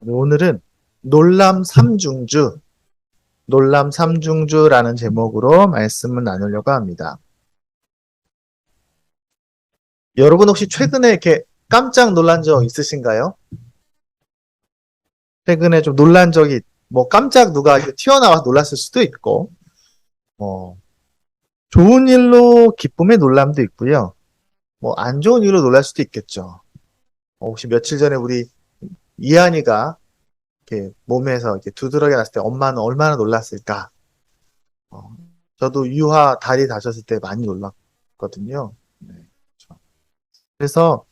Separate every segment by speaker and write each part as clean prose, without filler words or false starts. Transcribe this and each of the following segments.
Speaker 1: 오늘은 놀람 삼중주, 놀람 삼중주라는 제목으로 말씀을 나누려고 합니다. 여러분 혹시 최근에 이렇게 깜짝 놀란 적 있으신가요? 최근에 좀 놀란 적이, 깜짝 누가 이렇게 튀어나와서 놀랐을 수도 있고, 뭐, 좋은 일로 기쁨의 놀람도 있고요. 안 좋은 일로 놀랄 수도 있겠죠. 혹시 며칠 전에 우리 이한이가 이렇게 몸에서 이렇게 두드러기 났을 때 엄마는 얼마나 놀랐을까? 어, 저도 유아 다리 다쳤을 때 많이 놀랐거든요. 네, 그렇죠. 그래서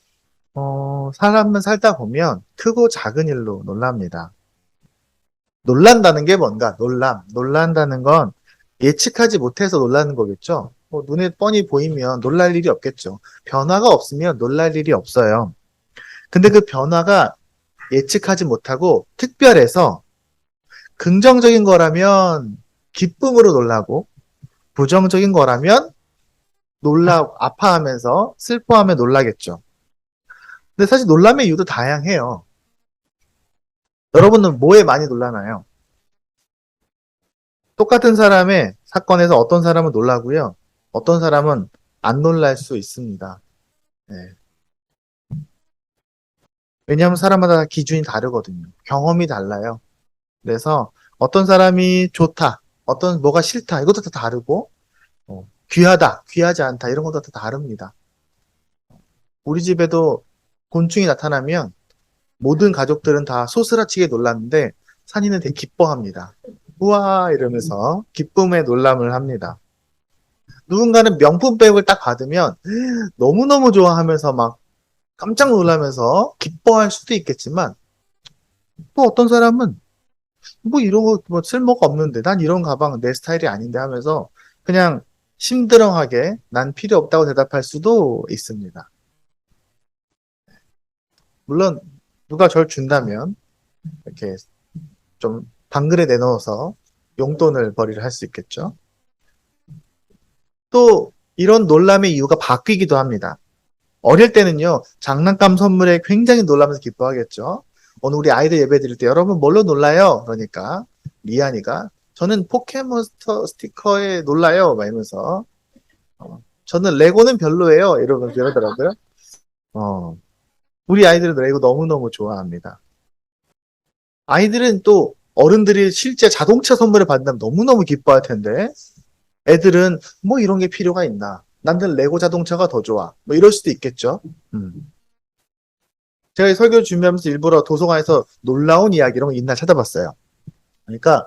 Speaker 1: 사람은 살다 보면 크고 작은 일로 놀랍니다. 놀란다는 게 뭔가? 놀란다는 건 예측하지 못해서 놀라는 거겠죠. 눈에 뻔히 보이면 놀랄 일이 없겠죠. 변화가 없으면 놀랄 일이 없어요. 근데 그 변화가 예측하지 못하고 특별해서 긍정적인 거라면 기쁨으로 놀라고 부정적인 거라면 아파하면서 슬퍼하며 놀라겠죠. 근데 사실 놀람의 이유도 다양해요. 여러분은 뭐에 많이 놀라나요? 똑같은 사람의 사건에서 어떤 사람은 놀라고요. 어떤 사람은 안 놀랄 수 있습니다. 네. 왜냐하면 사람마다 기준이 다르거든요. 경험이 달라요. 그래서 어떤 사람이 좋다, 어떤 뭐가 싫다, 이것도 다 다르고, 귀하다, 귀하지 않다, 이런 것도 다 다릅니다. 우리 집에도 곤충이 나타나면 모든 가족들은 다 소스라치게 놀랐는데 산이는 되게 기뻐합니다. 우와 이러면서 기쁨의 놀람을 합니다. 누군가는 명품백을 딱 받으면 너무너무 좋아하면서 막 깜짝 놀라면서 기뻐할 수도 있겠지만 또 어떤 사람은 이런 거 쓸모가 없는데 난 이런 가방 내 스타일이 아닌데 하면서 그냥 심드렁하게 난 필요 없다고 대답할 수도 있습니다. 물론 누가 절 준다면 이렇게 좀 방글에 내놓아서 용돈을 벌이를 할 수 있겠죠. 또 이런 놀람의 이유가 바뀌기도 합니다. 어릴 때는요, 장난감 선물에 굉장히 놀라면서 기뻐하겠죠. 오늘 우리 아이들 예배 드릴 때 여러분 뭘로 놀라요? 그러니까 리안이가 저는 포켓몬스터 스티커에 놀라요. 막 이러면서 저는 레고는 별로예요. 이러면서 이러더라고요. 어, 우리 아이들은 레고 너무너무 좋아합니다. 아이들은 또 어른들이 실제 자동차 선물을 받는다면 너무너무 기뻐할 텐데 애들은 이런 게 필요가 있나? 남들 레고 자동차가 더 좋아. 이럴 수도 있겠죠. 음. 제가 이 설교 준비하면서 일부러 도서관에서 놀라운 이야기 이런 거 있나 찾아봤어요. 그러니까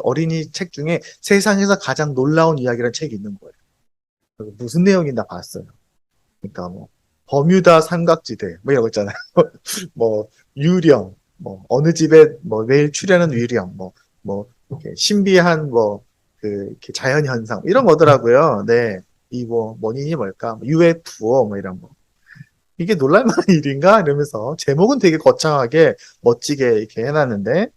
Speaker 1: 어린이 책 중에 세상에서 가장 놀라운 이야기라는 책이 있는 거예요. 무슨 내용이나 봤어요. 그러니까 버뮤다 삼각지대 이런 거 있잖아요. 뭐 유령, 어느 집에 매일 출연하는 유령, 이렇게 신비한 이렇게 자연 현상 이런 거더라고요. 네, 이 원인이 뭘까? UFO 이런 거. 이게 놀랄만한 일인가? 이러면서 제목은 되게 거창하게 멋지게 이렇게 해놨는데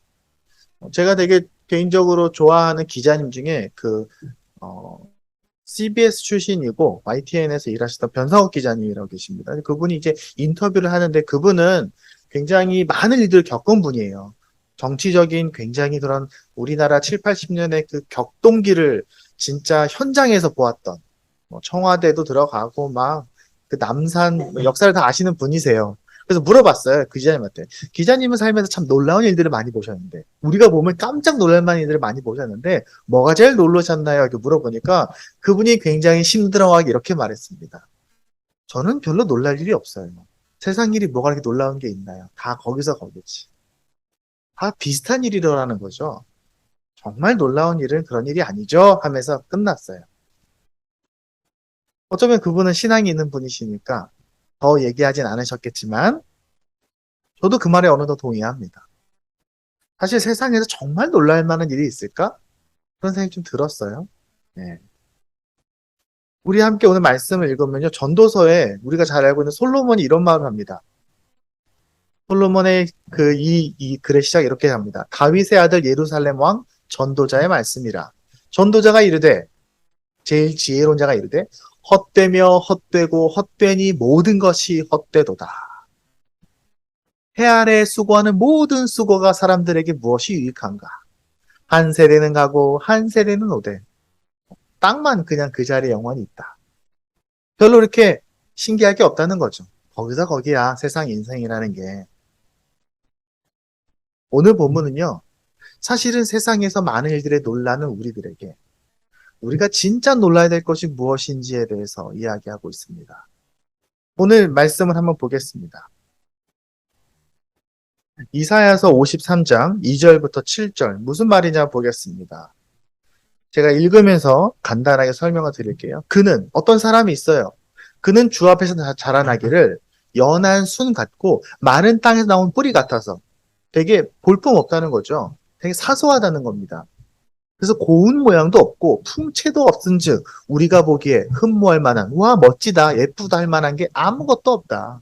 Speaker 1: 제가 되게 개인적으로 좋아하는 기자님 중에 어, CBS 출신이고 YTN에서 일하시던 변상욱 기자님이라고 계십니다. 그분이 이제 인터뷰를 하는데 그분은 굉장히 많은 일들을 겪은 분이에요. 정치적인 굉장히 그런 우리나라 7, 80년의 그 격동기를 진짜 현장에서 보았던 청와대도 들어가고 막 그 남산 역사를 다 아시는 분이세요. 그래서 물어봤어요. 그 기자님한테. 기자님은 살면서 참 놀라운 일들을 많이 보셨는데 우리가 보면 깜짝 놀랄 만한 일들을 많이 보셨는데 뭐가 제일 놀라셨나요? 이렇게 물어보니까 그분이 굉장히 심드렁하게 이렇게 말했습니다. 저는 별로 놀랄 일이 없어요. 세상 일이 뭐가 그렇게 놀라운 게 있나요? 다 거기서 거기지. 다 비슷한 일이라는 거죠. 정말 놀라운 일은 그런 일이 아니죠? 하면서 끝났어요. 어쩌면 그분은 신앙이 있는 분이시니까 더 얘기하진 않으셨겠지만 저도 그 말에 어느 정도 동의합니다. 사실 세상에서 정말 놀랄 만한 일이 있을까? 그런 생각이 좀 들었어요. 네. 우리 함께 오늘 말씀을 읽으면요. 전도서에 우리가 잘 알고 있는 솔로몬이 이런 말을 합니다. 솔로몬의 이 글의 시작 이렇게 합니다. 다윗의 아들 예루살렘 왕 전도자의 말씀이라. 전도자가 이르되, 제일 지혜로운 자가 이르되, 헛되며 헛되고 헛되니 모든 것이 헛되도다. 해 아래에 수고하는 모든 수고가 사람들에게 무엇이 유익한가? 한 세대는 가고 한 세대는 오되 땅만 그냥 그 자리에 영원히 있다. 별로 이렇게 신기할 게 없다는 거죠. 거기서 거기야 세상 인생이라는 게. 오늘 본문은요. 사실은 세상에서 많은 일들에 놀라는 우리들에게 우리가 진짜 놀라야 될 것이 무엇인지에 대해서 이야기하고 있습니다. 오늘 말씀을 한번 보겠습니다. 이사야서 53장 2절부터 7절 무슨 말이냐 보겠습니다. 제가 읽으면서 간단하게 설명을 드릴게요. 그는 어떤 사람이 있어요. 그는 주 앞에서 자라나기를 연한 순 같고 마른 땅에서 나온 뿌리 같아서 되게 볼품 없다는 거죠. 되게 사소하다는 겁니다. 그래서 고운 모양도 없고 풍채도 없은즉 우리가 보기에 흠모할 만한 와 멋지다 예쁘다 할 만한 게 아무것도 없다.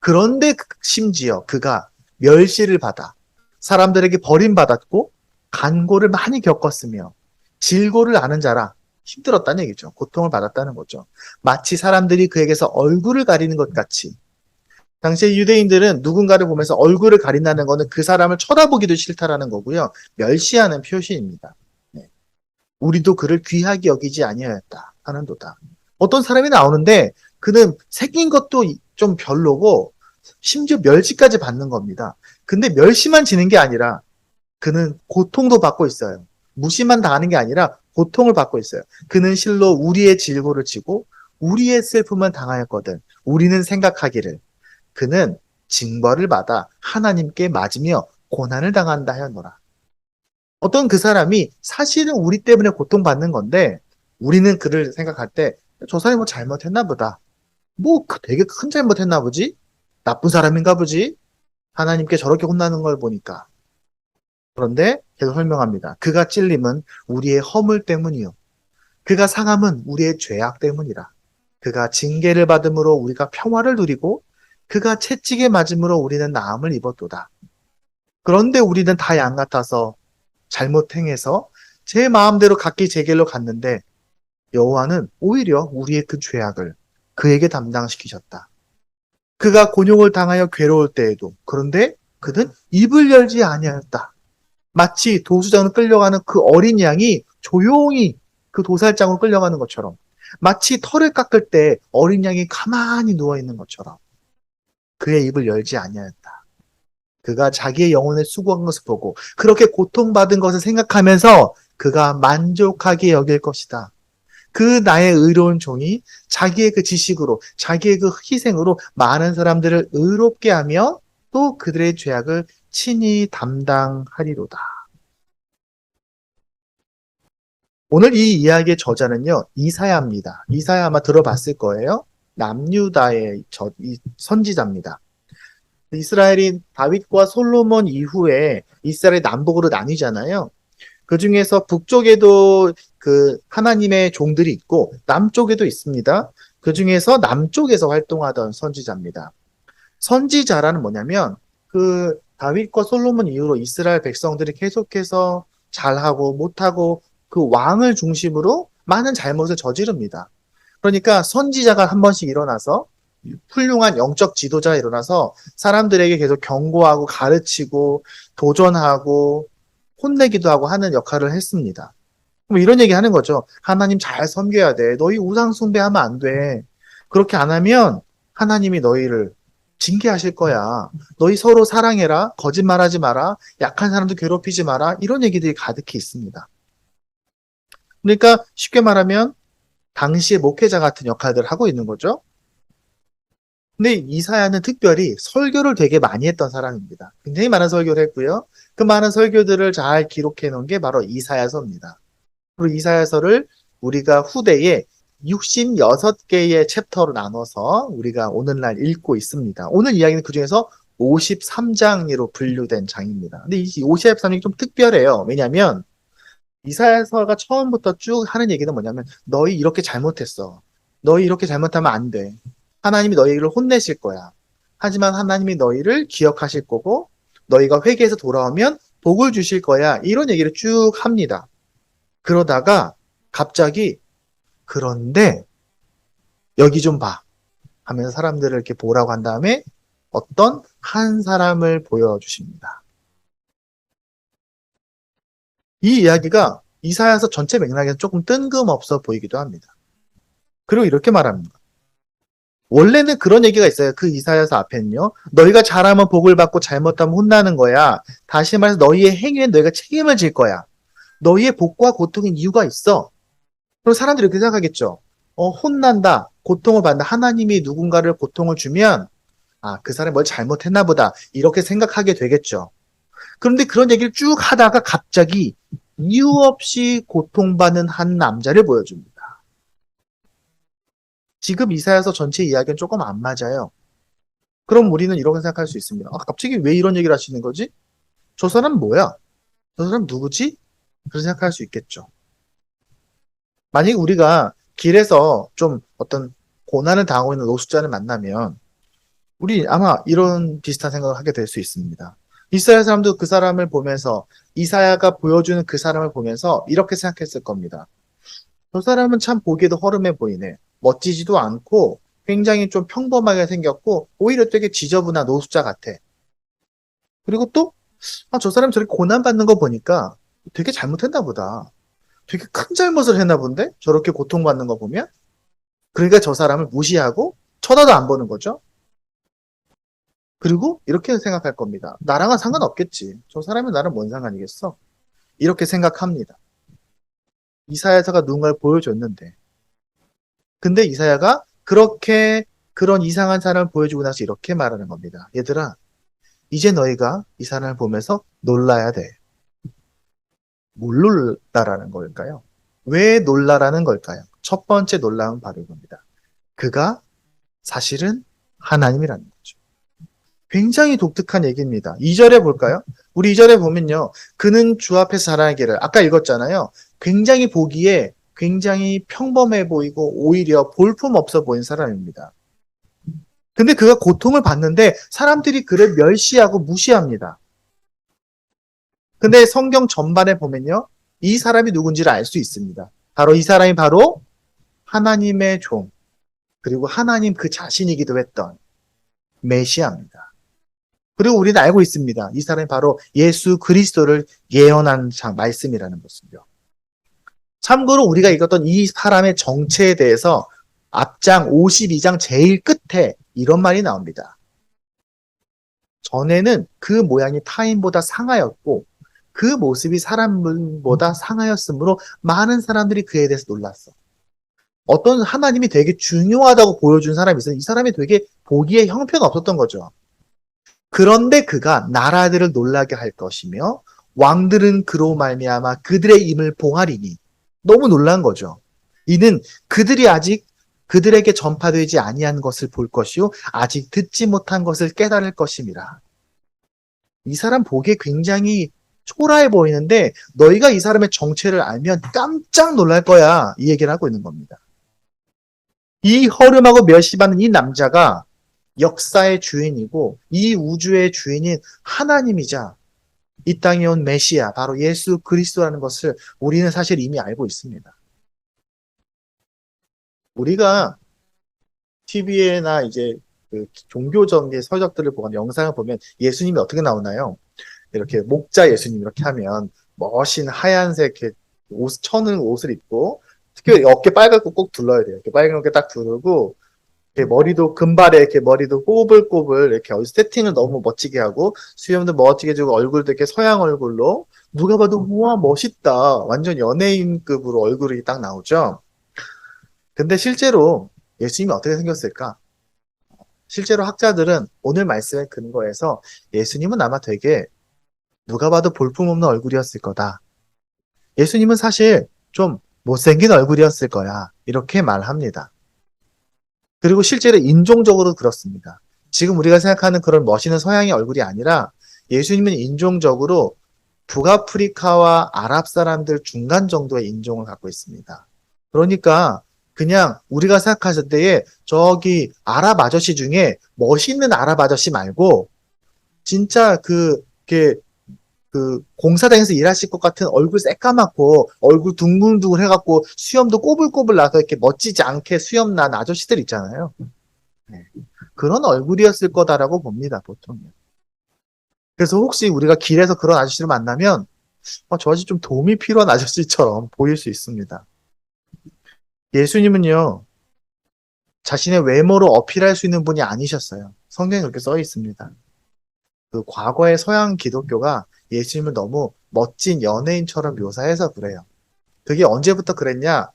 Speaker 1: 그런데 심지어 그가 멸시를 받아 사람들에게 버림받았고 간고를 많이 겪었으며 질고를 아는 자라 힘들었다는 얘기죠. 고통을 받았다는 거죠. 마치 사람들이 그에게서 얼굴을 가리는 것 같이 당시에 유대인들은 누군가를 보면서 얼굴을 가린다는 것은 그 사람을 쳐다보기도 싫다라는 거고요. 멸시하는 표시입니다. 네. 우리도 그를 귀하게 여기지 아니하였다 하는도다. 어떤 사람이 나오는데 그는 생긴 것도 좀 별로고 심지어 멸시까지 받는 겁니다. 근데 멸시만 지는 게 아니라 그는 고통도 받고 있어요. 무시만 당하는 게 아니라 고통을 받고 있어요. 그는 실로 우리의 질고를 지고 우리의 슬픔을 당하였거든. 우리는 생각하기를 그는 징벌을 받아 하나님께 맞으며 고난을 당한다 하였노라. 어떤 그 사람이 사실은 우리 때문에 고통받는 건데 우리는 그를 생각할 때 저 사람이 뭐 잘못했나 보다. 뭐 되게 큰 잘못했나 보지? 나쁜 사람인가 보지? 하나님께 저렇게 혼나는 걸 보니까. 그런데 계속 설명합니다. 그가 찔림은 우리의 허물 때문이요. 그가 상함은 우리의 죄악 때문이라. 그가 징계를 받음으로 우리가 평화를 누리고 그가 채찍에 맞음으로 우리는 나음을 입었도다. 그런데 우리는 다 양 같아서 잘못 행해서 제 마음대로 각기 제 길로 갔는데 여호와는 오히려 우리의 그 죄악을 그에게 담당시키셨다. 그가 곤욕을 당하여 괴로울 때에도 그런데 그는 입을 열지 아니하였다. 마치 도수장으로 끌려가는 그 어린 양이 조용히 그 도살장으로 끌려가는 것처럼 마치 털을 깎을 때 어린 양이 가만히 누워있는 것처럼 그의 입을 열지 아니하였다. 그가 자기의 영혼에 수고한 것을 보고 그렇게 고통받은 것을 생각하면서 그가 만족하게 여길 것이다. 그 나의 의로운 종이 자기의 그 지식으로 자기의 그 희생으로 많은 사람들을 의롭게 하며 또 그들의 죄악을 친히 담당하리로다. 오늘 이 이야기의 저자는요, 이사야입니다. 이사야 아마 들어봤을 거예요. 남유다의 이 선지자입니다. 이스라엘이 다윗과 솔로몬 이후에 이스라엘 남북으로 나뉘잖아요. 그 중에서 북쪽에도 그 하나님의 종들이 있고 남쪽에도 있습니다. 그 중에서 남쪽에서 활동하던 선지자입니다. 선지자라는 뭐냐면 그 다윗과 솔로몬 이후로 이스라엘 백성들이 계속해서 잘하고 못하고 그 왕을 중심으로 많은 잘못을 저지릅니다. 그러니까 선지자가 한 번씩 일어나서 훌륭한 영적 지도자가 일어나서 사람들에게 계속 경고하고 가르치고 도전하고 혼내기도 하고 하는 역할을 했습니다. 그럼 이런 얘기 하는 거죠. 하나님 잘 섬겨야 돼. 너희 우상 숭배하면 안 돼. 그렇게 안 하면 하나님이 너희를 징계하실 거야. 너희 서로 사랑해라. 거짓말하지 마라. 약한 사람도 괴롭히지 마라. 이런 얘기들이 가득히 있습니다. 그러니까 쉽게 말하면 당시의 목회자 같은 역할들을 하고 있는 거죠. 근데 이사야는 특별히 설교를 되게 많이 했던 사람입니다. 굉장히 많은 설교를 했고요. 그 많은 설교들을 잘 기록해 놓은 게 바로 이사야서입니다. 그리고 이사야서를 우리가 후대에 66개의 챕터로 나눠서 우리가 오늘날 읽고 있습니다. 오늘 이야기는 그 중에서 53장으로 분류된 장입니다. 근데 이 53장이 좀 특별해요. 왜냐하면 이사야서가 처음부터 쭉 하는 얘기는 뭐냐면 너희 이렇게 잘못했어. 너희 이렇게 잘못하면 안 돼. 하나님이 너희를 혼내실 거야. 하지만 하나님이 너희를 기억하실 거고 너희가 회개해서 돌아오면 복을 주실 거야. 이런 얘기를 쭉 합니다. 그러다가 갑자기 그런데 여기 좀 봐 하면서 사람들을 이렇게 보라고 한 다음에 어떤 한 사람을 보여주십니다. 이 이야기가 이사야서 전체 맥락에서 조금 뜬금없어 보이기도 합니다. 그리고 이렇게 말합니다. 원래는 그런 얘기가 있어요. 그 이사야서 앞에는요. 너희가 잘하면 복을 받고 잘못하면 혼나는 거야. 다시 말해서 너희의 행위엔 너희가 책임을 질 거야. 너희의 복과 고통인 이유가 있어. 그럼 사람들이 이렇게 생각하겠죠. 혼난다. 고통을 받는다. 하나님이 누군가를 고통을 주면 그 사람이 뭘 잘못했나 보다. 이렇게 생각하게 되겠죠. 그런데 그런 얘기를 쭉 하다가 갑자기 이유 없이 고통받는 한 남자를 보여줍니다. 지금 이사야서 전체 이야기는 조금 안 맞아요. 그럼 우리는 이렇게 생각할 수 있습니다. 갑자기 왜 이런 얘기를 하시는 거지? 저 사람 뭐야? 저 사람 누구지? 그렇게 생각할 수 있겠죠. 만약에 우리가 길에서 좀 어떤 고난을 당하고 있는 노숙자를 만나면 우리 아마 이런 비슷한 생각을 하게 될 수 있습니다. 이스라엘 사람도 그 사람을 보면서 이사야가 보여주는 그 사람을 보면서 이렇게 생각했을 겁니다. 저 사람은 참 보기에도 허름해 보이네. 멋지지도 않고 굉장히 좀 평범하게 생겼고 오히려 되게 지저분한 노숙자 같아. 그리고 또 저 사람 저렇게 고난받는 거 보니까 되게 잘못했나 보다. 되게 큰 잘못을 했나 본데? 저렇게 고통받는 거 보면? 그러니까 저 사람을 무시하고 쳐다도 안 보는 거죠. 그리고 이렇게 생각할 겁니다. 나랑은 상관없겠지. 저 사람이 나랑 뭔 상관이겠어? 이렇게 생각합니다. 이사야서가 누군가를 보여줬는데. 근데 이사야가 그렇게 그런 이상한 사람을 보여주고 나서 이렇게 말하는 겁니다. 얘들아, 이제 너희가 이 사람을 보면서 놀라야 돼. 뭘 놀라라는 걸까요? 왜 놀라라는 걸까요? 첫 번째 놀라운 바로 이겁니다. 그가 사실은 하나님이라는 거죠. 굉장히 독특한 얘기입니다. 2절에 볼까요? 우리 2절에 보면요. 그는 주 앞에서 자라기를 아까 읽었잖아요. 굉장히 보기에 굉장히 평범해 보이고 오히려 볼품 없어 보이는 사람입니다. 근데 그가 고통을 받는데 사람들이 그를 멸시하고 무시합니다. 근데 성경 전반에 보면요. 이 사람이 누군지를 알 수 있습니다. 바로 이 사람이 바로 하나님의 종, 그리고 하나님 그 자신이기도 했던 메시아입니다. 그리고 우리는 알고 있습니다. 이 사람이 바로 예수 그리스도를 예언한 말씀이라는 것을요. 참고로 우리가 읽었던 이 사람의 정체에 대해서 앞장 52장 제일 끝에 이런 말이 나옵니다. 전에는 그 모양이 타인보다 상하였고 그 모습이 사람보다 상하였으므로 많은 사람들이 그에 대해서 놀랐어. 어떤 하나님이 되게 중요하다고 보여준 사람이 있어요. 이 사람이 되게 보기에 형편가 없었던 거죠. 그런데 그가 나라들을 놀라게 할 것이며 왕들은 그로 말미암아 그들의 힘을 봉하리니 너무 놀란 거죠. 이는 그들이 아직 그들에게 전파되지 아니한 것을 볼 것이요 아직 듣지 못한 것을 깨달을 것임이라. 이 사람 보기에 굉장히 초라해 보이는데 너희가 이 사람의 정체를 알면 깜짝 놀랄 거야. 이 얘기를 하고 있는 겁니다. 이 허름하고 멸시받는 이 남자가 역사의 주인이고 이 우주의 주인인 하나님이자 이 땅에 온 메시아, 바로 예수 그리스도라는 것을 우리는 사실 이미 알고 있습니다. 우리가 TV에나 이제 그 종교적인 서적들을 보거나 영상을 보면 예수님이 어떻게 나오나요? 이렇게 목자 예수님 이렇게 하면 멋진 하얀색 이렇게 천을 옷을 입고 특히 어깨 빨갛고 꼭 둘러야 돼요. 이렇게 빨갛게 딱 두르고 이렇게 머리도 금발에 이렇게 머리도 꼬불꼬불 이렇게 세팅을 너무 멋지게 하고 수염도 멋지게 주고 얼굴도 이렇게 서양 얼굴로 누가 봐도 우와 멋있다. 완전 연예인급으로 얼굴이 딱 나오죠. 근데 실제로 예수님이 어떻게 생겼을까? 실제로 학자들은 오늘 말씀에 근거해서 예수님은 아마 되게 누가 봐도 볼품없는 얼굴이었을 거다. 예수님은 사실 좀 못생긴 얼굴이었을 거야. 이렇게 말합니다. 그리고 실제로 인종적으로 그렇습니다. 지금 우리가 생각하는 그런 멋있는 서양의 얼굴이 아니라 예수님은 인종적으로 북아프리카와 아랍 사람들 중간 정도의 인종을 갖고 있습니다. 그러니까 그냥 우리가 생각했을 때에 저기 아랍 아저씨 중에 멋있는 아랍 아저씨 말고 진짜 그 공사장에서 일하실 것 같은 얼굴 새까맣고 얼굴 둥글둥글 해갖고 수염도 꼬불꼬불 나서 이렇게 멋지지 않게 수염 난 아저씨들 있잖아요. 네. 그런 얼굴이었을 거다라고 봅니다, 보통. 그래서 혹시 우리가 길에서 그런 아저씨를 만나면 저 아저씨 좀 도움이 필요한 아저씨처럼 보일 수 있습니다. 예수님은요, 자신의 외모로 어필할 수 있는 분이 아니셨어요. 성경에 그렇게 써 있습니다. 그 과거의 서양 기독교가 예수님을 너무 멋진 연예인처럼 묘사해서 그래요. 그게 언제부터 그랬냐?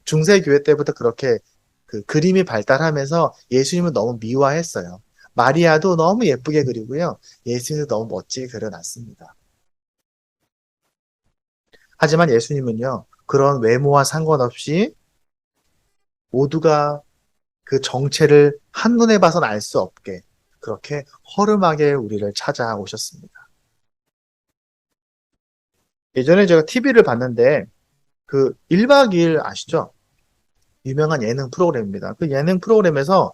Speaker 1: 중세 교회 때부터 그렇게 그 그림이 발달하면서 예수님을 너무 미화했어요. 마리아도 너무 예쁘게 그리고요. 예수님도 너무 멋지게 그려놨습니다. 하지만 예수님은요, 그런 외모와 상관없이 모두가 그 정체를 한눈에 봐서는 알 수 없게 그렇게 허름하게 우리를 찾아오셨습니다. 예전에 제가 TV를 봤는데 그 1박 2일 아시죠? 유명한 예능 프로그램입니다. 그 예능 프로그램에서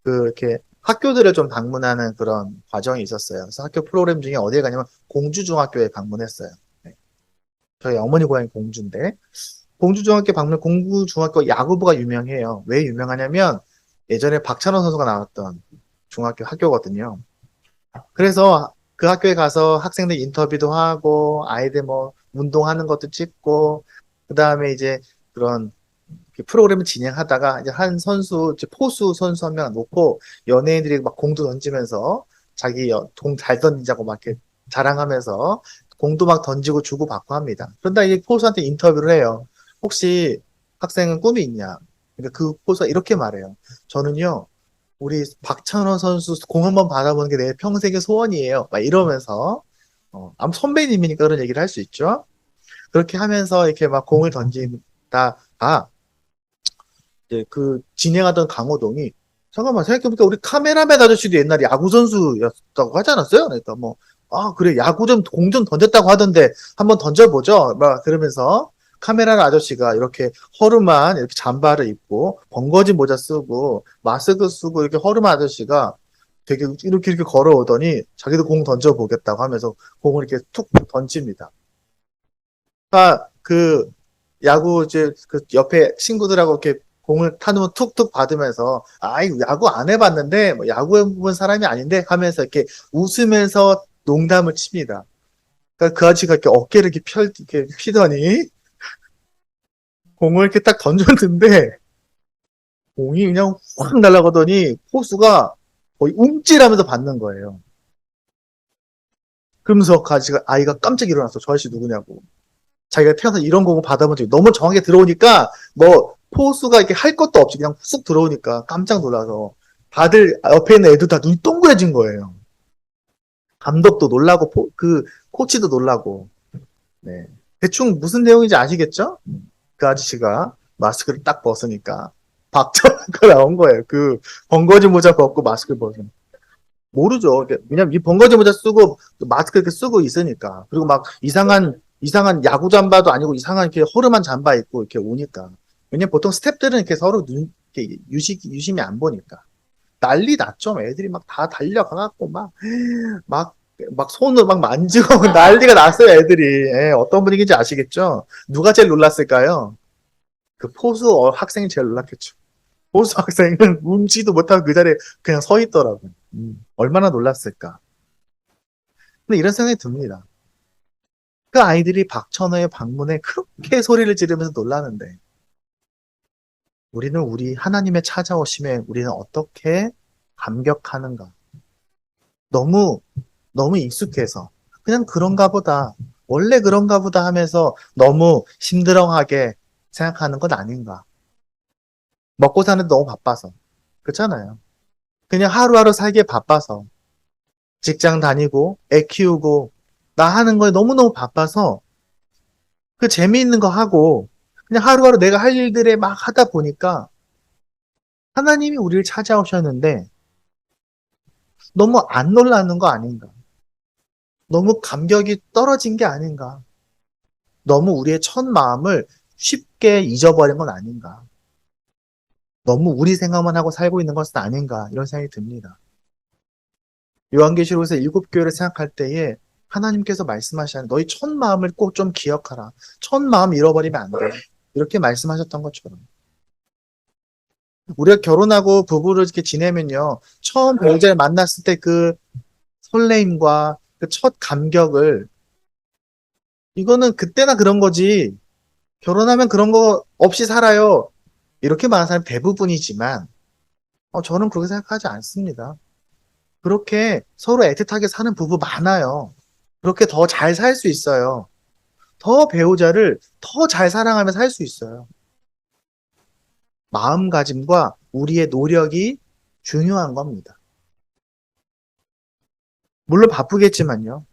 Speaker 1: 그 이렇게 학교들을 좀 방문하는 그런 과정이 있었어요. 그래서 학교 프로그램 중에 어디에 가냐면 공주중학교에 방문했어요. 네. 저희 어머니 고향이 공주인데 공주중학교 방문 공주중학교 야구부가 유명해요. 왜 유명하냐면 예전에 박찬호 선수가 나왔던 중학교 학교거든요. 그래서 그 학교에 가서 학생들 인터뷰도 하고 아이들 뭐 운동하는 것도 찍고 그 다음에 이제 그런 프로그램을 진행하다가 이제 한 선수, 이제 포수 선수 한 명 놓고 연예인들이 막 공도 던지면서 자기 공 잘 던지자고 막 이렇게 자랑하면서 공도 막 던지고 주고 받고 합니다. 그런다 이 포수한테 인터뷰를 해요. 혹시 학생은 꿈이 있냐? 그러니까 그 포수가 이렇게 말해요. 저는요, 우리 박찬호 선수 공 한번 받아보는 게 내 평생의 소원이에요. 막 이러면서 아무 선배님이니까 그런 얘기를 할 수 있죠. 그렇게 하면서 이렇게 막 공을 던지다가 이제 그 진행하던 강호동이 잠깐만 생각해보니까 우리 카메라맨 아저씨도 옛날에 야구 선수였다고 하지 않았어요? 그러니까 뭐 그래 야구 좀 공 좀 던졌다고 하던데 한번 던져보죠. 막 그러면서 카메라 아저씨가 이렇게 허름한 이렇게 잠바를 입고 번거진 모자 쓰고 마스크 쓰고 이렇게 허름한 아저씨가 되게 이렇게 걸어오더니 자기도 공 던져보겠다고 하면서 공을 이렇게 툭 던집니다. 그 야구 이제 그 옆에 친구들하고 이렇게 공을 타놓으면 툭툭 받으면서 이거 야구 안 해봤는데 뭐 야구 해본 사람이 아닌데 하면서 이렇게 웃으면서 농담을 칩니다. 그러니까 그 아저씨가 이렇게 어깨를 이렇게 피더니 공을 이렇게 딱 던졌는데 공이 그냥 확 날아가더니 포수가 거의 움찔하면서 받는 거예요. 그러면서 그 아이가 깜짝 일어났어. 저 아저씨 누구냐고. 자기가 태어나서 이런 공을 받아본 적이 너무 정확하게 들어오니까 뭐 포수가 이렇게 할 것도 없이 그냥 쑥 들어오니까 깜짝 놀라서 다들 옆에 있는 애들 다 눈이 동그래진 거예요. 감독도 놀라고 그 코치도 놀라고. 네. 대충 무슨 내용인지 아시겠죠? 그 아저씨가 마스크를 딱 벗으니까 박정호가 나온 거예요. 그 번거지 모자 벗고 마스크를 벗은. 모르죠. 왜냐면 이 번거지 모자 쓰고 마스크 이렇게 쓰고 있으니까. 그리고 막 이상한 야구 잠바도 아니고 이상한 이렇게 허름한 잠바 입고 이렇게 오니까. 왜냐면 보통 스태프들은 이렇게 서로 이렇게 유심히 안 보니까. 난리 났죠. 애들이 막 다 달려가갖고 막, 막 손으로 막 만지고 난리가 났어요, 애들이. 어떤 분위기인지 아시겠죠? 누가 제일 놀랐을까요? 그 포수 학생이 제일 놀랐겠죠. 포수 학생은 움지도 못하고 그 자리에 그냥 서 있더라고요. 얼마나 놀랐을까. 근데 이런 생각이 듭니다. 그 아이들이 박찬호의 방문에 그렇게 소리를 지르면서 놀라는데, 우리는 우리 하나님의 찾아오심에 우리는 어떻게 감격하는가? 너무, 너무 익숙해서, 그냥 그런가 보다, 원래 그런가 보다 하면서 너무 심드렁하게 생각하는 것 아닌가? 먹고 사는데 너무 바빠서. 그렇잖아요. 그냥 하루하루 살기에 바빠서. 직장 다니고, 애 키우고, 나 하는 거에 너무너무 바빠서, 그 재미있는 거 하고, 그냥 하루하루 내가 할 일들에 막 하다 보니까, 하나님이 우리를 찾아오셨는데, 너무 안 놀라는 거 아닌가? 너무 감격이 떨어진 게 아닌가? 너무 우리의 첫 마음을 쉽게 잊어버린 건 아닌가? 너무 우리 생각만 하고 살고 있는 것은 아닌가? 이런 생각이 듭니다. 요한계시록에서 7교회를 생각할 때에 하나님께서 말씀하시는 너희 첫 마음을 꼭 좀 기억하라. 첫 마음 잃어버리면 안 돼. 이렇게 말씀하셨던 것처럼. 우리가 결혼하고 부부를 이렇게 지내면요. 처음 배우자를 만났을 때 그 설레임과 그 첫 감격을, 이거는 그때나 그런 거지. 결혼하면 그런 거 없이 살아요. 이렇게 말하는 사람이 대부분이지만, 저는 그렇게 생각하지 않습니다. 그렇게 서로 애틋하게 사는 부부 많아요. 그렇게 더 잘 살 수 있어요. 더 배우자를 더 잘 사랑하며 살 수 있어요. 마음가짐과 우리의 노력이 중요한 겁니다. 물론 바쁘겠지만요.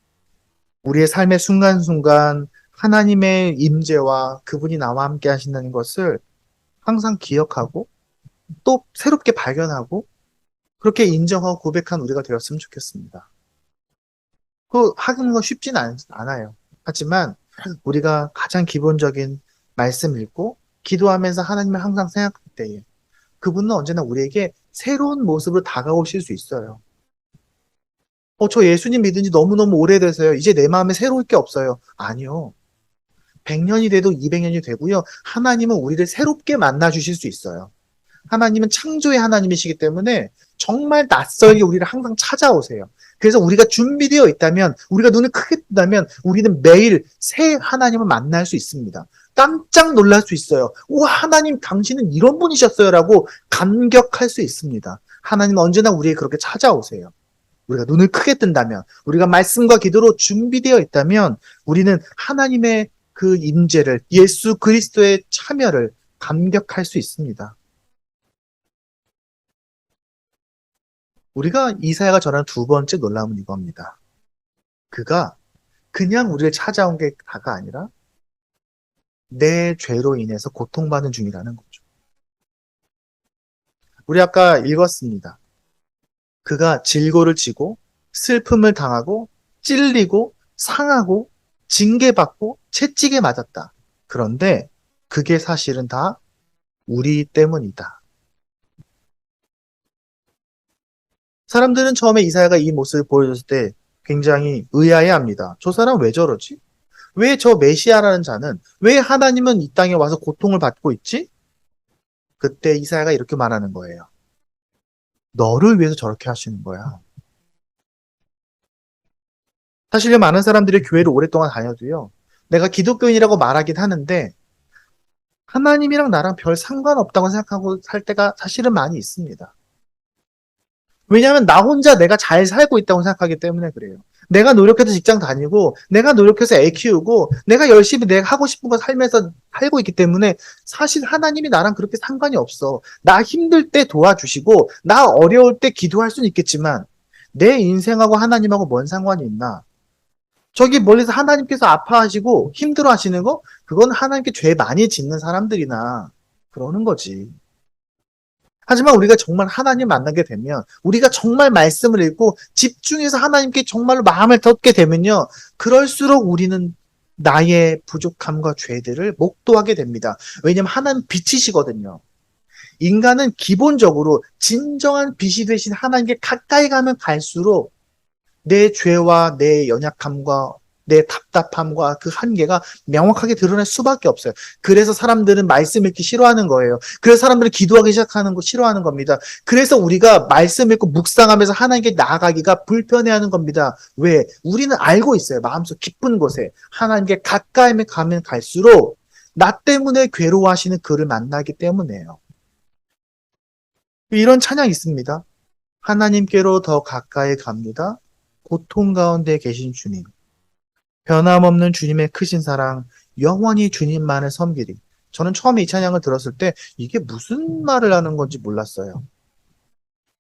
Speaker 1: 우리의 삶의 순간순간 하나님의 임재와 그분이 나와 함께 하신다는 것을 항상 기억하고 또 새롭게 발견하고 그렇게 인정하고 고백한 우리가 되었으면 좋겠습니다. 하는 거 쉽진 않아요. 하지만 우리가 가장 기본적인 말씀 읽고 기도하면서 하나님을 항상 생각할 때에 그분은 언제나 우리에게 새로운 모습으로 다가오실 수 있어요. 저 예수님 믿은 지 너무너무 오래돼서요. 이제 내 마음에 새로울 게 없어요. 아니요. 100년이 돼도 200년이 되고요. 하나님은 우리를 새롭게 만나 주실 수 있어요. 하나님은 창조의 하나님이시기 때문에 정말 낯설게 우리를 항상 찾아오세요. 그래서 우리가 준비되어 있다면, 우리가 눈을 크게 뜬다면 우리는 매일 새 하나님을 만날 수 있습니다. 깜짝 놀랄 수 있어요. 우와, 하나님 당신은 이런 분이셨어요 라고 감격할 수 있습니다. 하나님은 언제나 우리에게 그렇게 찾아오세요. 우리가 눈을 크게 뜬다면, 우리가 말씀과 기도로 준비되어 있다면 우리는 하나님의 그 임재를, 예수 그리스도의 참여를 감격할 수 있습니다. 우리가 이사야가 전한 두 번째 놀라움은 이겁니다. 그가 그냥 우리를 찾아온 게 다가 아니라 내 죄로 인해서 고통받는 중이라는 거죠. 우리 아까 읽었습니다. 그가 질고를 지고 슬픔을 당하고 찔리고 상하고 징계받고 채찍에 맞았다. 그런데 그게 사실은 다 우리 때문이다. 사람들은 처음에 이사야가 이 모습을 보여줬을 때 굉장히 의아해합니다. 저 사람 왜 저러지? 왜 저 메시아라는 자는, 왜 하나님은 이 땅에 와서 고통을 받고 있지? 그때 이사야가 이렇게 말하는 거예요. 너를 위해서 저렇게 하시는 거야. 사실 많은 사람들이 교회를 오랫동안 다녀도요. 내가 기독교인이라고 말하긴 하는데 하나님이랑 나랑 별 상관없다고 생각하고 살 때가 사실은 많이 있습니다. 왜냐하면 나 혼자 내가 잘 살고 있다고 생각하기 때문에 그래요. 내가 노력해서 직장 다니고, 내가 노력해서 애 키우고, 내가 열심히 내가 하고 싶은 거 살면서 살고 있기 때문에 사실 하나님이 나랑 그렇게 상관이 없어. 나 힘들 때 도와주시고, 나 어려울 때 기도할 수는 있겠지만, 내 인생하고 하나님하고 뭔 상관이 있나? 저기 멀리서 하나님께서 아파하시고 힘들어 하시는 거? 그건 하나님께 죄 많이 짓는 사람들이나 그러는 거지. 하지만 우리가 정말 하나님 만나게 되면, 우리가 정말 말씀을 읽고 집중해서 하나님께 정말로 마음을 덮게 되면요, 그럴수록 우리는 나의 부족함과 죄들을 목도하게 됩니다. 왜냐하면 하나님 빛이시거든요. 인간은 기본적으로 진정한 빛이 되신 하나님께 가까이 가면 갈수록 내 죄와 내 연약함과 내 답답함과 그 한계가 명확하게 드러날 수밖에 없어요. 그래서 사람들은 말씀 읽기 싫어하는 거예요. 그래서 사람들은 기도하기 시작하는 거 싫어하는 겁니다. 그래서 우리가 말씀 읽고 묵상하면서 하나님께 나아가기가 불편해하는 겁니다. 왜? 우리는 알고 있어요. 마음속 깊은 곳에 하나님께 가까이 가면 갈수록 나 때문에 괴로워하시는 그를 만나기 때문에요. 이런 찬양이 있습니다. 하나님께로 더 가까이 갑니다. 고통 가운데 계신 주님. 변함없는 주님의 크신 사랑, 영원히 주님만을 섬기리. 저는 처음에 이 찬양을 들었을 때 이게 무슨 말을 하는 건지 몰랐어요.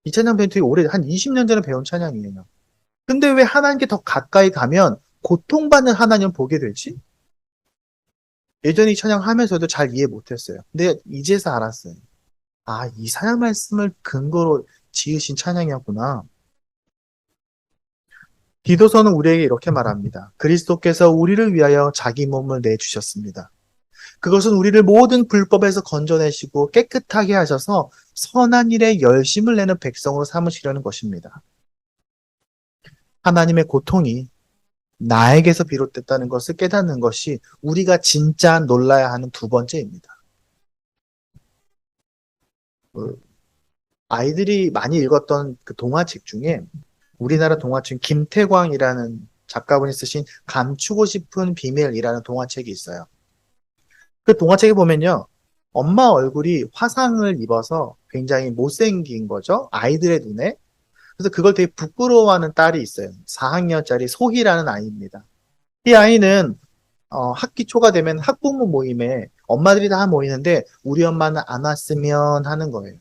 Speaker 1: 이 찬양 배운 되게 오래, 한 20년 전에 배운 찬양이에요. 근데 왜 하나님께 더 가까이 가면 고통받는 하나님을 보게 되지? 예전에 이 찬양 하면서도 잘 이해 못했어요. 근데 이제서 알았어요. 아, 이 찬양 말씀을 근거로 지으신 찬양이었구나. 디도서는 우리에게 이렇게 말합니다. 그리스도께서 우리를 위하여 자기 몸을 내주셨습니다. 그것은 우리를 모든 불법에서 건져내시고 깨끗하게 하셔서 선한 일에 열심을 내는 백성으로 삼으시려는 것입니다. 하나님의 고통이 나에게서 비롯됐다는 것을 깨닫는 것이 우리가 진짜 놀라야 하는 두 번째입니다. 그 아이들이 많이 읽었던 그 동화책 중에 우리나라 동화책 김태광이라는 작가분이 쓰신 감추고 싶은 비밀이라는 동화책이 있어요. 그 동화책에 보면요. 엄마 얼굴이 화상을 입어서 굉장히 못생긴 거죠. 아이들의 눈에. 그래서 그걸 되게 부끄러워하는 딸이 있어요. 4학년짜리 소희라는 아이입니다. 이 아이는 학기 초가 되면 학부모 모임에 엄마들이 다 모이는데 우리 엄마는 안 왔으면 하는 거예요.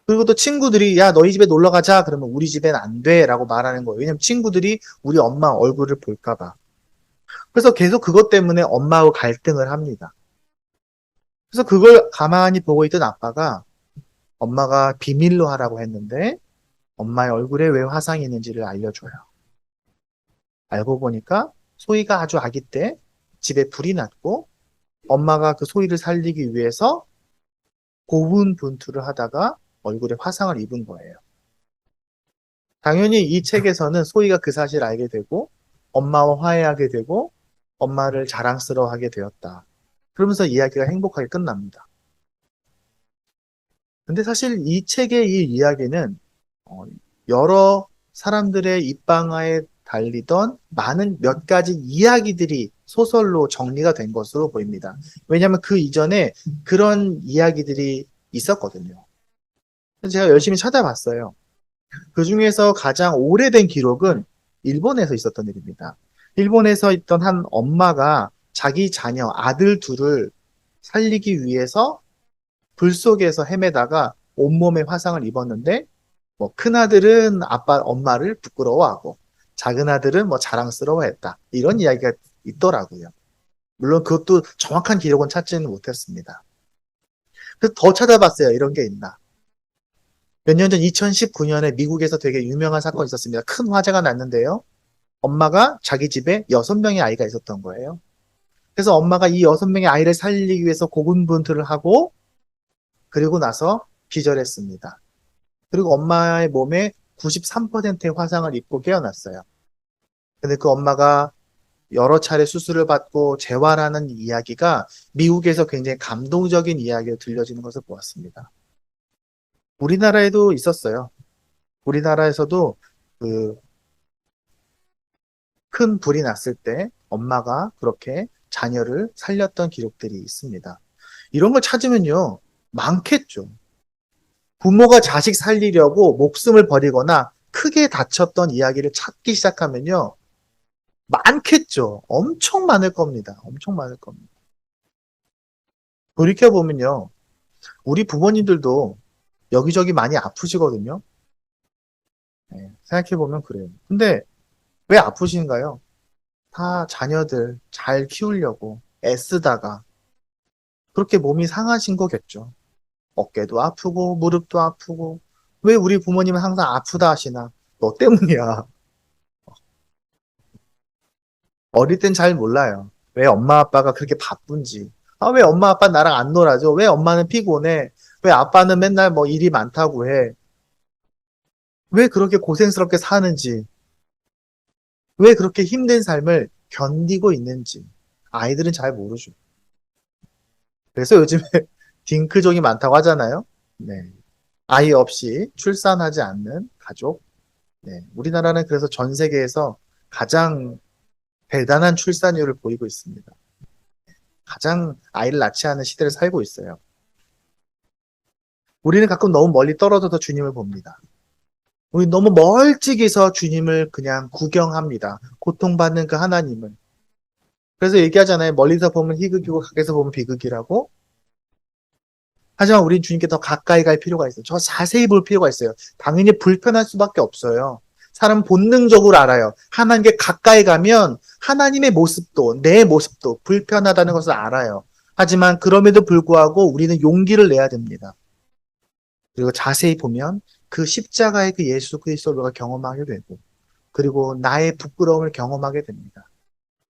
Speaker 1: 그리고 또 친구들이 야 너희 집에 놀러 가자 그러면 우리 집엔 안 돼라고 말하는 거예요. 왜냐면 친구들이 우리 엄마 얼굴을 볼까 봐. 그래서 계속 그것 때문에 엄마하고 갈등을 합니다. 그래서 그걸 가만히 보고 있던 아빠가 엄마가 비밀로 하라고 했는데 엄마의 얼굴에 왜 화상이 있는지를 알려줘요. 알고 보니까 소희가 아주 아기 때 집에 불이 났고 엄마가 그 소희를 살리기 위해서 고군분투를 하다가 얼굴에 화상을 입은 거예요. 당연히 이 책에서는 소희가 그 사실을 알게 되고 엄마와 화해하게 되고 엄마를 자랑스러워하게 되었다. 그러면서 이야기가 행복하게 끝납니다. 근데 사실 이 책의 이 이야기는 여러 사람들의 입방아에 달리던 많은 몇 가지 이야기들이 소설로 정리가 된 것으로 보입니다. 왜냐하면 그 이전에 그런 이야기들이 있었거든요. 제가 열심히 찾아봤어요. 그 중에서 가장 오래된 기록은 일본에서 있었던 일입니다. 일본에서 있던 한 엄마가 자기 자녀, 아들 둘을 살리기 위해서 불 속에서 헤매다가 온몸에 화상을 입었는데, 뭐, 큰아들은 아빠, 엄마를 부끄러워하고, 작은 아들은 뭐 자랑스러워했다. 이런 이야기가 있더라고요. 물론 그것도 정확한 기록은 찾지는 못했습니다. 그래서 더 찾아봤어요. 이런 게 있나. 몇 년 전 2019년에 미국에서 되게 유명한 사건이 있었습니다. 큰 화재가 났는데요. 엄마가 자기 집에 6명의 아이가 있었던 거예요. 그래서 엄마가 이 6명의 아이를 살리기 위해서 고군분투를 하고 그리고 나서 기절했습니다. 그리고 엄마의 몸에 93%의 화상을 입고 깨어났어요. 근데 그 엄마가 여러 차례 수술을 받고 재활하는 이야기가 미국에서 굉장히 감동적인 이야기로 들려지는 것을 보았습니다. 우리나라에도 있었어요. 우리나라에서도 그 큰 불이 났을 때 엄마가 그렇게 자녀를 살렸던 기록들이 있습니다. 이런 걸 찾으면요, 많겠죠. 부모가 자식 살리려고 목숨을 버리거나 크게 다쳤던 이야기를 찾기 시작하면요, 많겠죠. 엄청 많을 겁니다. 엄청 많을 겁니다. 돌이켜보면요, 우리 부모님들도 여기저기 많이 아프시거든요. 네, 생각해보면 그래요. 근데 왜 아프신가요? 다 자녀들 잘 키우려고 애쓰다가 그렇게 몸이 상하신 거겠죠. 어깨도 아프고 무릎도 아프고 왜 우리 부모님은 항상 아프다 하시나? 너 때문이야. 어릴 땐 잘 몰라요. 왜 엄마 아빠가 그렇게 바쁜지. 아, 왜 엄마 아빠 나랑 안 놀아줘? 왜 엄마는 피곤해? 왜 아빠는 맨날 뭐 일이 많다고 해? 왜 그렇게 고생스럽게 사는지. 왜 그렇게 힘든 삶을 견디고 있는지. 아이들은 잘 모르죠. 그래서 요즘에 딩크족이 많다고 하잖아요. 네. 아이 없이 출산하지 않는 가족. 네. 우리나라는 그래서 전 세계에서 가장 대단한 출산율을 보이고 있습니다. 가장 아이를 낳지 않은 시대를 살고 있어요. 우리는 가끔 너무 멀리 떨어져서 주님을 봅니다. 우리 너무 멀찍이서 주님을 그냥 구경합니다. 고통받는 그 하나님을. 그래서 얘기하잖아요. 멀리서 보면 희극이고 가까이서 보면 비극이라고. 하지만 우린 주님께 더 가까이 갈 필요가 있어요. 저 자세히 볼 필요가 있어요. 당연히 불편할 수밖에 없어요. 사람은 본능적으로 알아요. 하나님께 가까이 가면 하나님의 모습도 내 모습도 불편하다는 것을 알아요. 하지만 그럼에도 불구하고 우리는 용기를 내야 됩니다. 그리고 자세히 보면 그 십자가의 그 예수 그리스도를 우리가 경험하게 되고 그리고 나의 부끄러움을 경험하게 됩니다.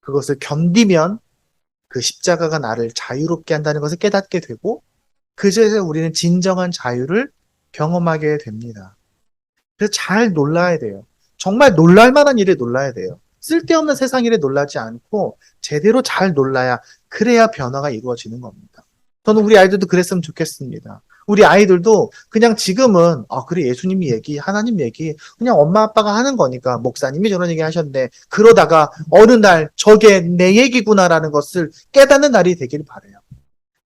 Speaker 1: 그것을 견디면 그 십자가가 나를 자유롭게 한다는 것을 깨닫게 되고 그제서 우리는 진정한 자유를 경험하게 됩니다. 그래서 잘 놀라야 돼요. 정말 놀랄 만한 일에 놀라야 돼요. 쓸데없는 세상 일에 놀라지 않고 제대로 잘 놀라야 그래야 변화가 이루어지는 겁니다. 저는 우리 아이들도 그랬으면 좋겠습니다. 우리 아이들도 그냥 지금은 그래 예수님 얘기, 하나님 얘기 그냥 엄마 아빠가 하는 거니까 목사님이 저런 얘기 하셨네. 그러다가 어느 날 저게 내 얘기구나라는 것을 깨닫는 날이 되길 바래요.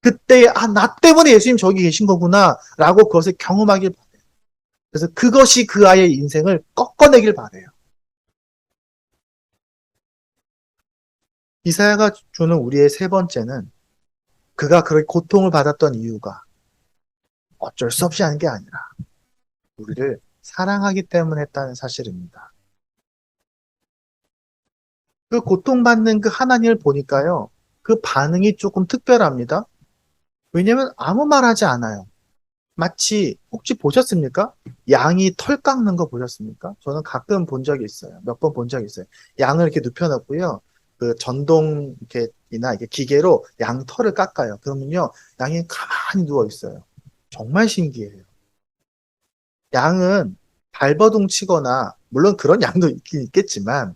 Speaker 1: 그때 나 때문에 예수님 저기 계신 거구나라고 그것을 경험하길 바래요. 그래서 그것이 그 아이의 인생을 꺾어내길 바래요. 이사야가 주는 우리의 세 번째는 그가 그렇게 고통을 받았던 이유가 어쩔 수 없이 하는 게 아니라 우리를 사랑하기 때문에 했다는 사실입니다. 그 고통받는 그 하나님을 보니까요. 그 반응이 조금 특별합니다. 왜냐면 아무 말 하지 않아요. 마치 혹시 보셨습니까? 양이 털 깎는 거 보셨습니까? 저는 가끔 본 적이 있어요. 몇 번 본 적이 있어요. 양을 이렇게 눕혀놓고요. 그 전동 이렇게나 이게 기계로 양 털을 깎아요. 그러면요, 양이 가만히 누워 있어요. 정말 신기해요. 양은 발버둥 치거나 물론 그런 양도 있긴 있겠지만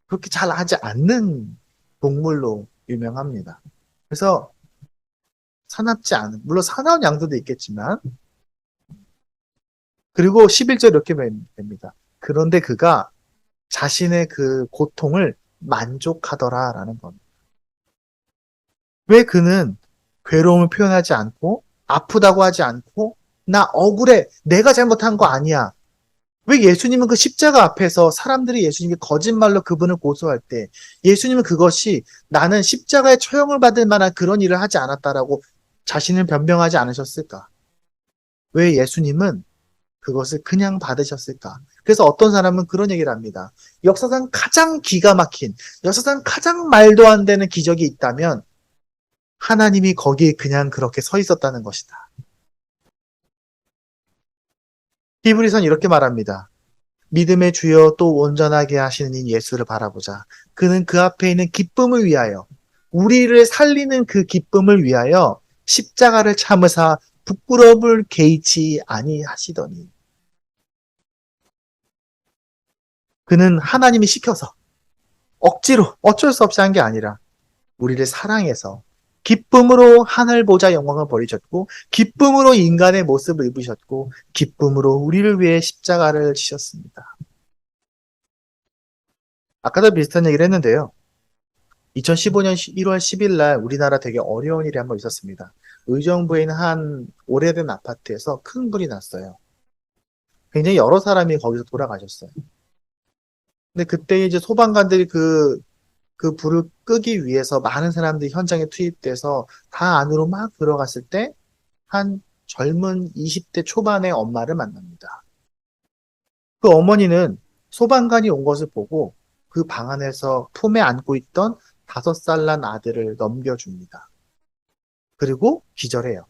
Speaker 1: 그렇게 잘 하지 않는 동물로 유명합니다. 그래서 사납지 않은, 물론 사나운 양들도 있겠지만, 그리고 11절 이렇게 됩니다. 그런데 그가 자신의 그 고통을 만족하더라라는 겁니다. 왜 그는 괴로움을 표현하지 않고, 아프다고 하지 않고, 나 억울해, 내가 잘못한 거 아니야. 왜 예수님은 그 십자가 앞에서 사람들이 예수님께 거짓말로 그분을 고소할 때 예수님은 그것이 나는 십자가의 처형을 받을 만한 그런 일을 하지 않았다라고 자신을 변명하지 않으셨을까? 왜 예수님은 그것을 그냥 받으셨을까? 그래서 어떤 사람은 그런 얘기를 합니다. 역사상 가장 기가 막힌, 역사상 가장 말도 안 되는 기적이 있다면 하나님이 거기에 그냥 그렇게 서 있었다는 것이다. 히브리서는 이렇게 말합니다. 믿음의 주여 또 온전하게 하시는 이 예수를 바라보자. 그는 그 앞에 있는 기쁨을 위하여 우리를 살리는 그 기쁨을 위하여 십자가를 참으사 부끄러움을 개의치 아니하시더니 그는 하나님이 시켜서 억지로 어쩔 수 없이 한 게 아니라 우리를 사랑해서 기쁨으로 하늘 보좌 영광을 버리셨고 기쁨으로 인간의 모습을 입으셨고 기쁨으로 우리를 위해 십자가를 지셨습니다. 아까도 비슷한 얘기를 했는데요. 2015년 1월 10일 날 우리나라 되게 어려운 일이 한 번 있었습니다. 의정부에 있는 한 오래된 아파트에서 큰 불이 났어요. 굉장히 여러 사람이 거기서 돌아가셨어요. 근데 그때 이제 소방관들이 그 불을 끄기 위해서 많은 사람들이 현장에 투입돼서 다 안으로 막 들어갔을 때 한 젊은 20대 초반의 엄마를 만납니다. 그 어머니는 소방관이 온 것을 보고 그 방 안에서 품에 안고 있던 5살 난 아들을 넘겨줍니다. 그리고 기절해요.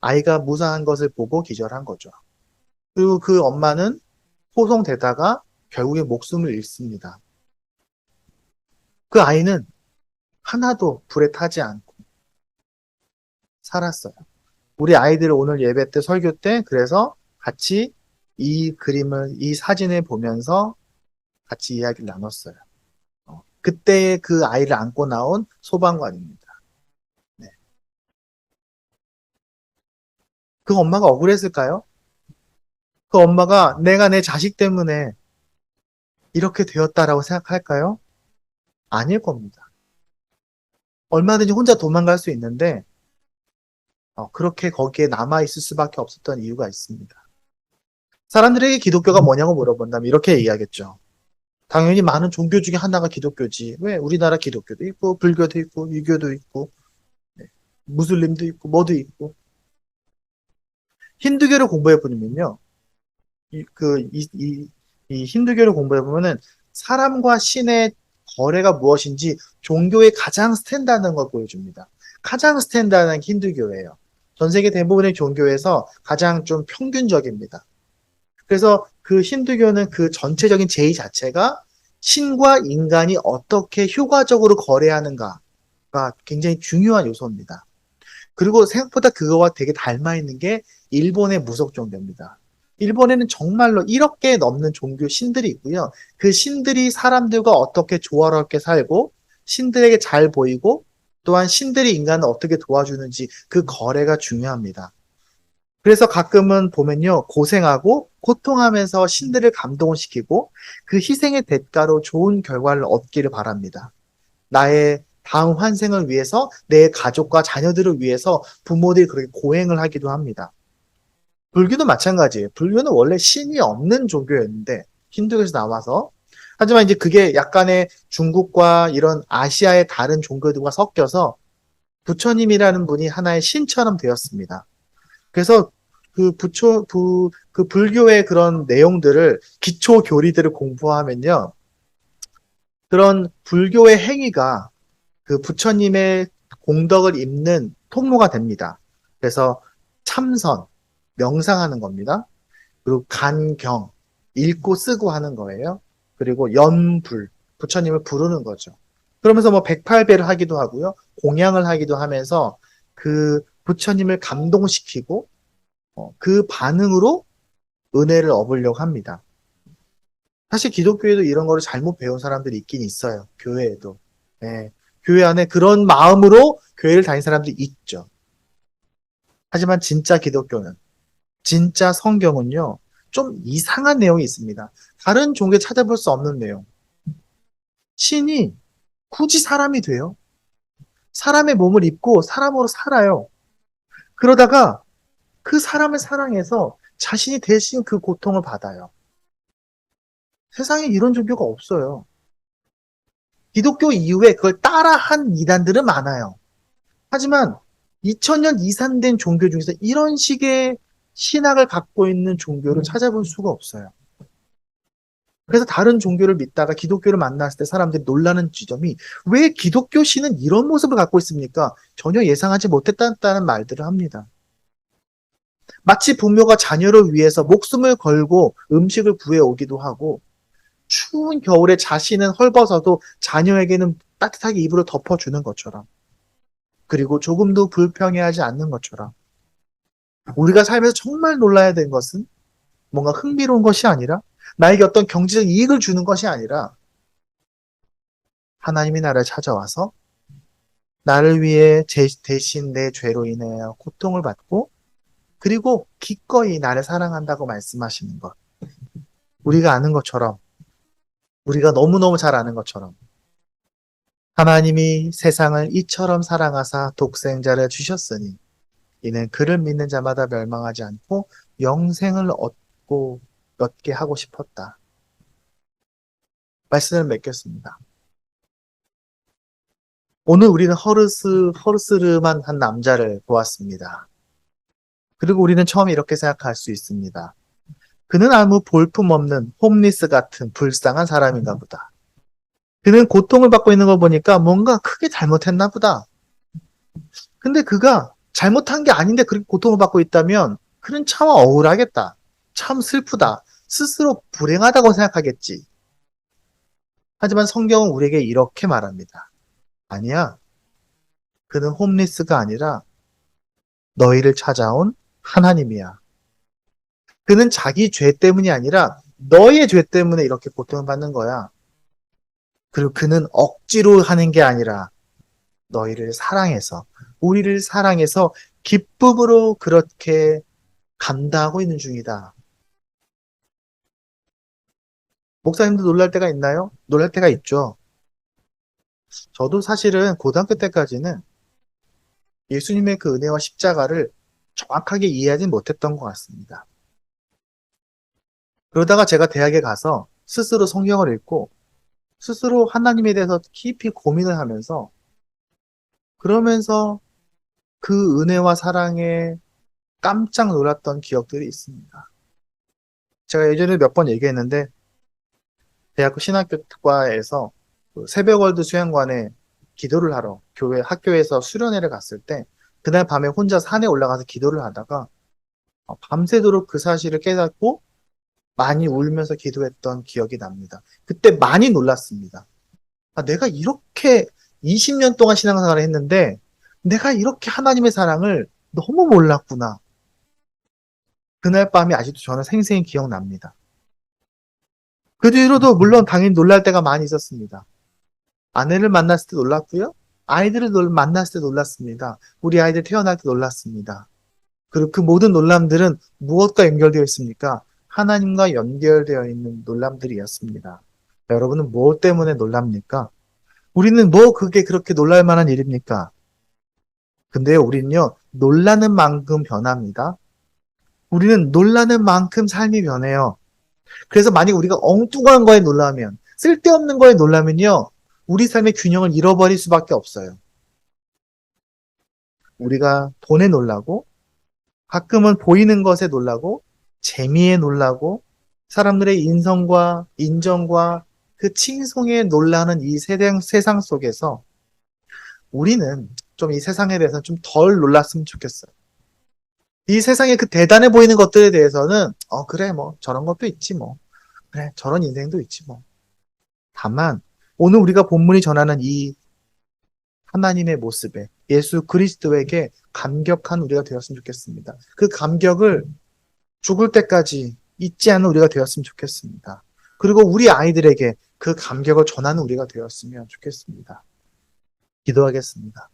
Speaker 1: 아이가 무사한 것을 보고 기절한 거죠. 그리고 그 엄마는 포송되다가 결국에 목숨을 잃습니다. 그 아이는 하나도 불에 타지 않고 살았어요. 우리 아이들 오늘 예배 때 설교 때 그래서 같이 이 그림을, 이 사진을 보면서 같이 이야기를 나눴어요. 그때 그 아이를 안고 나온 소방관입니다. 네. 그 엄마가 억울했을까요? 그 엄마가 내가 내 자식 때문에 이렇게 되었다라고 생각할까요? 아닐 겁니다. 얼마든지 혼자 도망갈 수 있는데 그렇게 거기에 남아있을 수밖에 없었던 이유가 있습니다. 사람들에게 기독교가 뭐냐고 물어본다면 이렇게 얘기하겠죠. 당연히 많은 종교 중에 하나가 기독교지. 왜? 우리나라 기독교도 있고 불교도 있고 유교도 있고 네, 무슬림도 있고 뭐도 있고 힌두교를 공부해 보면요. 이 힌두교를 공부해 보면은 사람과 신의 거래가 무엇인지 종교의 가장 스탠다드한 걸 보여줍니다. 가장 스탠다드한 힌두교예요. 전 세계 대부분의 종교에서 가장 좀 평균적입니다. 그래서 그 힌두교는 그 전체적인 제의 자체가 신과 인간이 어떻게 효과적으로 거래하는가가 굉장히 중요한 요소입니다. 그리고 생각보다 그거와 되게 닮아 있는 게 일본의 무속 종교입니다. 일본에는 정말로 1억 개 넘는 종교 신들이 있고요. 그 신들이 사람들과 어떻게 조화롭게 살고 신들에게 잘 보이고 또한 신들이 인간을 어떻게 도와주는지 그 거래가 중요합니다. 그래서 가끔은 보면요, 고생하고 고통하면서 신들을 감동을 시키고 그 희생의 대가로 좋은 결과를 얻기를 바랍니다. 나의 다음 환생을 위해서 내 가족과 자녀들을 위해서 부모들이 그렇게 고행을 하기도 합니다. 불교도 마찬가지예요. 불교는 원래 신이 없는 종교였는데 힌두교에서 나와서 하지만 이제 그게 약간의 중국과 이런 아시아의 다른 종교들과 섞여서 부처님이라는 분이 하나의 신처럼 되었습니다. 그래서 그 불교의 그런 내용들을 기초 교리들을 공부하면요. 그런 불교의 행위가 그 부처님의 공덕을 잇는 통로가 됩니다. 그래서 참선, 명상하는 겁니다. 그리고 간경, 읽고 쓰고 하는 거예요. 그리고 연불, 부처님을 부르는 거죠. 그러면서 뭐 108배를 하기도 하고요. 공양을 하기도 하면서 그 부처님을 감동시키고 그 반응으로 은혜를 얻으려고 합니다. 사실 기독교에도 이런 거를 잘못 배운 사람들이 있긴 있어요. 교회에도. 네. 교회 안에 그런 마음으로 교회를 다니는 사람들이 있죠. 하지만 진짜 기독교는, 진짜 성경은요, 좀 이상한 내용이 있습니다. 다른 종교에 찾아볼 수 없는 내용. 신이 굳이 사람이 돼요. 사람의 몸을 입고 사람으로 살아요. 그러다가 그 사람을 사랑해서 자신이 대신 그 고통을 받아요. 세상에 이런 종교가 없어요. 기독교 이후에 그걸 따라한 이단들은 많아요. 하지만 2000년 이상 된 종교 중에서 이런 식의 신학을 갖고 있는 종교를 찾아볼 수가 없어요. 그래서 다른 종교를 믿다가 기독교를 만났을 때 사람들이 놀라는 지점이 왜 기독교 신은 이런 모습을 갖고 있습니까? 전혀 예상하지 못했다는 말들을 합니다. 마치 부모가 자녀를 위해서 목숨을 걸고 음식을 구해오기도 하고 추운 겨울에 자신은 헐벗어도 자녀에게는 따뜻하게 이불을 덮어주는 것처럼 그리고 조금도 불평해하지 않는 것처럼 우리가 살면서 정말 놀라야 되는 것은 뭔가 흥미로운 것이 아니라 나에게 어떤 경제적 이익을 주는 것이 아니라 하나님이 나를 찾아와서 나를 위해 대신 내 죄로 인하여 고통을 받고 그리고 기꺼이 나를 사랑한다고 말씀하시는 것. 우리가 아는 것처럼 우리가 너무너무 잘 아는 것처럼 하나님이 세상을 이처럼 사랑하사 독생자를 주셨으니 이는 그를 믿는 자마다 멸망하지 않고 영생을 얻게 하고 싶었다. 말씀을 맺겠습니다. 오늘 우리는 허르스름한 한 남자를 보았습니다. 그리고 우리는 처음에 이렇게 생각할 수 있습니다. 그는 아무 볼품없는 홈리스 같은 불쌍한 사람인가 보다. 그는 고통을 받고 있는 걸 보니까 뭔가 크게 잘못했나 보다. 근데 그가 잘못한 게 아닌데 그렇게 고통을 받고 있다면 그는 참 억울하겠다. 참 슬프다. 스스로 불행하다고 생각하겠지. 하지만 성경은 우리에게 이렇게 말합니다. 아니야. 그는 홈리스가 아니라 너희를 찾아온 하나님이야. 그는 자기 죄 때문이 아니라 너의 죄 때문에 이렇게 고통을 받는 거야. 그리고 그는 억지로 하는 게 아니라 너희를 사랑해서, 우리를 사랑해서 기쁨으로 그렇게 감당하고 있는 중이다. 목사님도 놀랄 때가 있나요? 놀랄 때가 있죠. 저도 사실은 고등학교 때까지는 예수님의 그 은혜와 십자가를 정확하게 이해하지 못했던 것 같습니다. 그러다가 제가 대학에 가서 스스로 성경을 읽고 스스로 하나님에 대해서 깊이 고민을 하면서 그러면서 그 은혜와 사랑에 깜짝 놀랐던 기억들이 있습니다. 제가 예전에 몇 번 얘기했는데 대학교 신학교과에서 그 새벽월드 수양관에 기도를 하러 학교에서 수련회를 갔을 때 그날 밤에 혼자 산에 올라가서 기도를 하다가 밤새도록 그 사실을 깨닫고 많이 울면서 기도했던 기억이 납니다. 그때 많이 놀랐습니다. 내가 이렇게 20년 동안 신앙생활을 했는데 내가 이렇게 하나님의 사랑을 너무 몰랐구나. 그날 밤이 아직도 저는 생생히 기억납니다. 그 뒤로도 물론 당연히 놀랄 때가 많이 있었습니다. 아내를 만났을 때 놀랐고요. 아이들을 만났을 때 놀랐습니다. 우리 아이들 태어날 때 놀랐습니다. 그리고 그 모든 놀람들은 무엇과 연결되어 있습니까? 하나님과 연결되어 있는 놀람들이었습니다. 여러분은 무엇 때문에 놀랍니까? 우리는 뭐 그게 그렇게 놀랄 만한 일입니까? 근데 우리는요, 놀라는 만큼 변합니다. 우리는 놀라는 만큼 삶이 변해요. 그래서 만약 우리가 엉뚱한 거에 놀라면, 쓸데없는 거에 놀라면요, 우리 삶의 균형을 잃어버릴 수밖에 없어요. 우리가 돈에 놀라고, 가끔은 보이는 것에 놀라고, 재미에 놀라고, 사람들의 인성과 인정과 그 칭송에 놀라는 이 세상 속에서 우리는 좀 이 세상에 대해서 좀 덜 놀랐으면 좋겠어요. 이 세상에 그 대단해 보이는 것들에 대해서는, 그래, 뭐, 저런 것도 있지, 뭐. 그래, 저런 인생도 있지, 뭐. 다만, 오늘 우리가 본문이 전하는 이 하나님의 모습에 예수 그리스도에게 감격한 우리가 되었으면 좋겠습니다. 그 감격을 죽을 때까지 잊지 않는 우리가 되었으면 좋겠습니다. 그리고 우리 아이들에게 그 감격을 전하는 우리가 되었으면 좋겠습니다. 기도하겠습니다.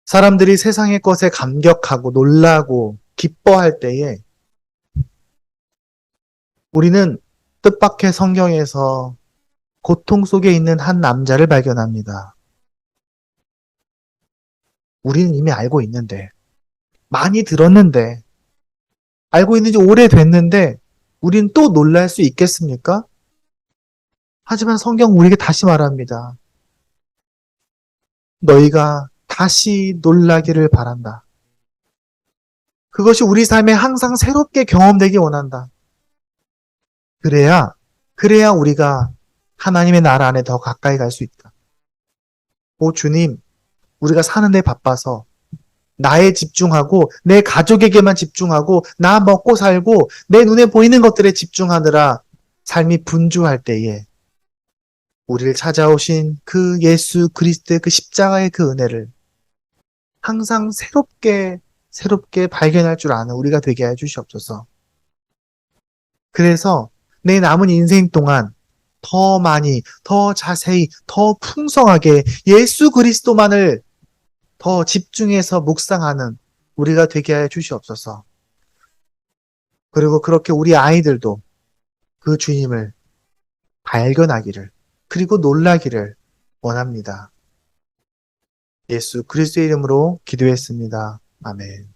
Speaker 1: 사람들이 세상의 것에 감격하고 놀라고 기뻐할 때에 우리는 뜻밖의 성경에서 고통 속에 있는 한 남자를 발견합니다. 우리는 이미 알고 있는데, 많이 들었는데, 알고 있는 지 오래됐는데, 우리는 또 놀랄 수 있겠습니까? 하지만 성경 우리에게 다시 말합니다. 너희가 다시 놀라기를 바란다. 그것이 우리 삶에 항상 새롭게 경험되기 원한다. 그래야, 그래야 우리가 하나님의 나라 안에 더 가까이 갈 수 있다. 오 주님, 우리가 사는데 바빠서 나에 집중하고 내 가족에게만 집중하고 나 먹고 살고 내 눈에 보이는 것들에 집중하느라 삶이 분주할 때에 우리를 찾아오신 그 예수 그리스도의 그 십자가의 그 은혜를 항상 새롭게 발견할 줄 아는 우리가 되게 해 주시옵소서. 그래서 내 남은 인생 동안 더 많이, 더 자세히, 더 풍성하게 예수 그리스도만을 더 집중해서 묵상하는 우리가 되게 해 주시옵소서. 그리고 그렇게 우리 아이들도 그 주님을 발견하기를, 그리고 놀라기를 원합니다. 예수 그리스도의 이름으로 기도했습니다. 아멘.